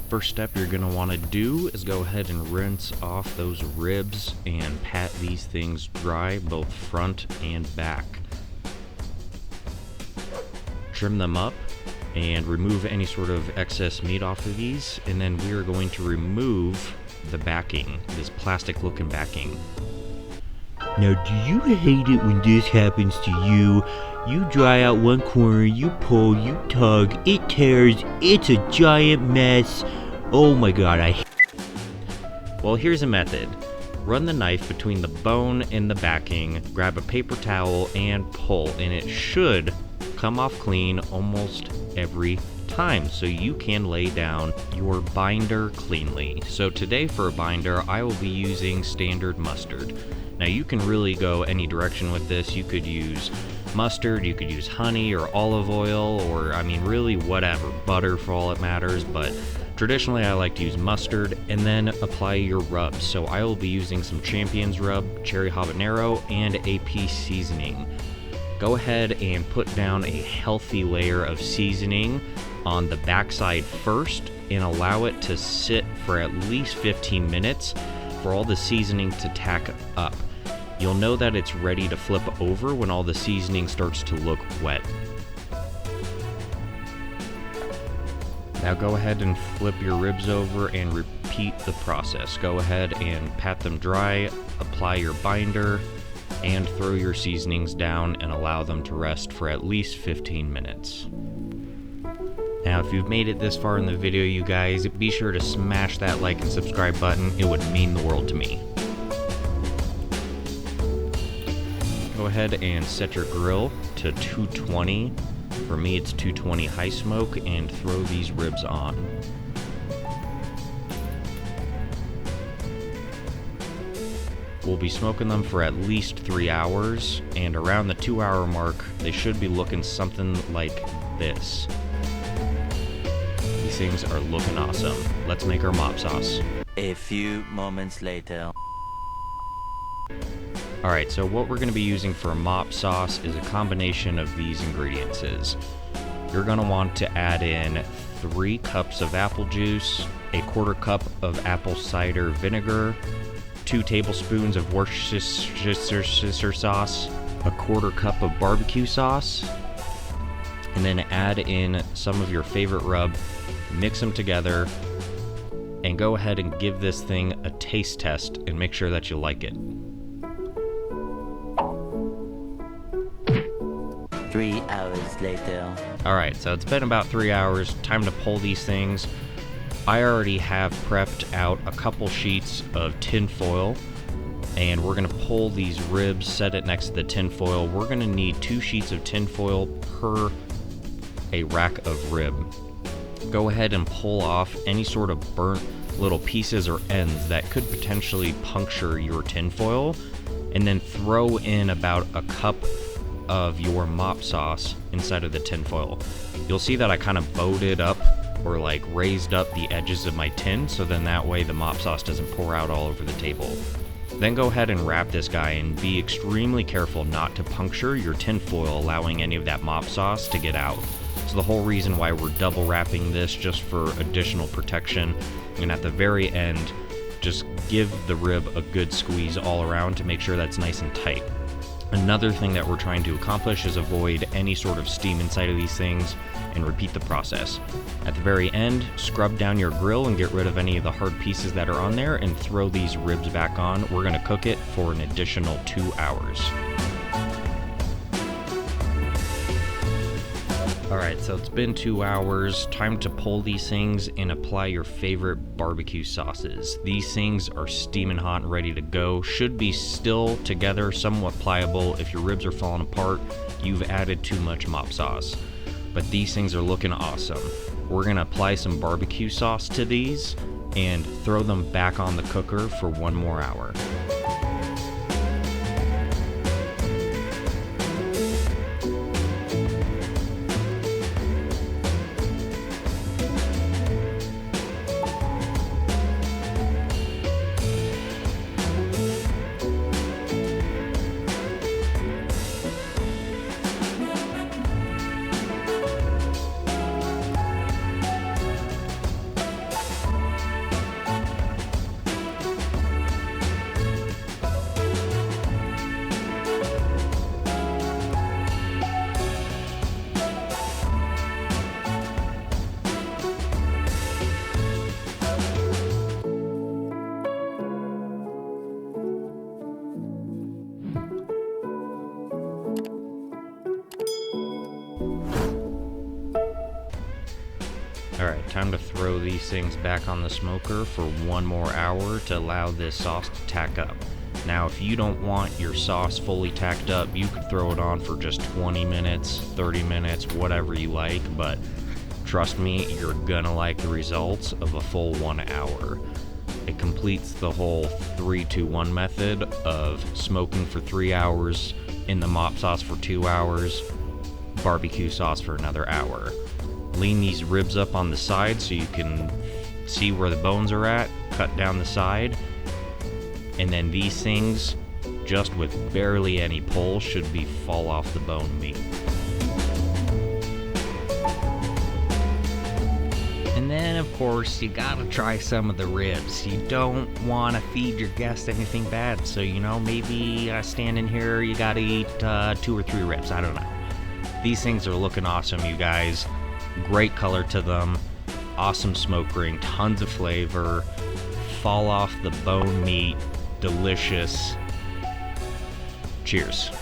First step you're going to want to do is go ahead and rinse off those ribs and pat these things dry, both front and back. Trim them up and remove any sort of excess meat off of these, and then we are going to remove the backing, this plastic looking backing. Now, do you hate it when this happens to you? You dry out one corner, you pull, you tug, it tears, it's a giant mess. Oh my god, I hate it. Well, here's a method. Run the knife between the bone and the backing, grab a paper towel, and pull, and it should come off clean almost every time, so you can lay down your binder cleanly. So today for a binder, I will be using standard mustard. Now you can really go any direction with this. You could use mustard, you could use honey or olive oil, or I mean really whatever, butter for all it matters, but traditionally I like to use mustard, and then apply your rubs. So I will be using some Champion's rub, cherry habanero, and AP seasoning. Go ahead and put down a healthy layer of seasoning on the backside first and allow it to sit for at least 15 minutes for all the seasoning to tack up. You'll know that it's ready to flip over when all the seasoning starts to look wet. Now go ahead and flip your ribs over and repeat the process. Go ahead and pat them dry, apply your binder, and throw your seasonings down and allow them to rest for at least 15 minutes. Now, if you've made it this far in the video, you guys, be sure to smash that like and subscribe button. It would mean the world to me. Go ahead and set your grill to 220. For me, it's 220 high smoke, and throw these ribs on. We'll be smoking them for at least 3 hours, and around the 2-hour mark, they should be looking something like this. These things are looking awesome. Let's make our mop sauce. A few moments later. Alright, so what we're going to be using for a mop sauce is a combination of these ingredients. You're going to want to add in 3 cups of apple juice, a 1/4 cup of apple cider vinegar, 2 tablespoons of Worcestershire sauce, a 1/4 cup of barbecue sauce, and then add in some of your favorite rub, mix them together, and go ahead and give this thing a taste test and make sure that you like it. 3 hours later. Alright, so it's been about 3 hours, time to pull these things. I already have prepped out a couple sheets of tin foil, and we're going to pull these ribs, set it next to the tin foil. We're going to need 2 sheets of tin foil per a rack of rib. Go ahead and pull off any sort of burnt little pieces or ends that could potentially puncture your tin foil, and then throw in about a cup of your mop sauce inside of the tin foil. You'll see that I kind of bowed it up, or like raised up the edges of my tin, so then that way the mop sauce doesn't pour out all over the table. Then go ahead and wrap this guy, and be extremely careful not to puncture your tin foil, allowing any of that mop sauce to get out. So the whole reason why we're double wrapping this, just for additional protection, and at the very end, just give the rib a good squeeze all around to make sure that's nice and tight. Another thing that we're trying to accomplish is avoid any sort of steam inside of these things, and repeat the process. At the very end, scrub down your grill and get rid of any of the hard pieces that are on there, and throw these ribs back on. We're going to cook it for an additional 2 hours. Alright, so it's been 2 hours. Time to pull these things and apply your favorite barbecue sauces. These things are steaming hot and ready to go. Should be still together, somewhat pliable. If your ribs are falling apart, you've added too much mop sauce. But these things are looking awesome. We're going to apply some barbecue sauce to these and throw them back on the cooker for 1 more hour. Alright, time to throw these things back on the smoker for 1 more hour to allow this sauce to tack up. Now, if you don't want your sauce fully tacked up, you could throw it on for just 20 minutes, 30 minutes, whatever you like, but trust me, you're gonna like the results of a full 1 hour. It completes the whole 3-2-1 method of smoking for 3 hours, in the mop sauce for 2 hours, barbecue sauce for another hour. Lean these ribs up on the side so you can see where the bones are at, cut down the side, and then these things, just with barely any pull, should be fall off the bone meat. And then, of course, you gotta try some of the ribs. You don't want to feed your guests anything bad, so, you know, maybe standing here, you gotta eat 2 or 3 ribs. I don't know. These things are looking awesome, you guys. Great color to them. Awesome smoke ring. Tons of flavor. Fall off the bone meat. Delicious. Cheers.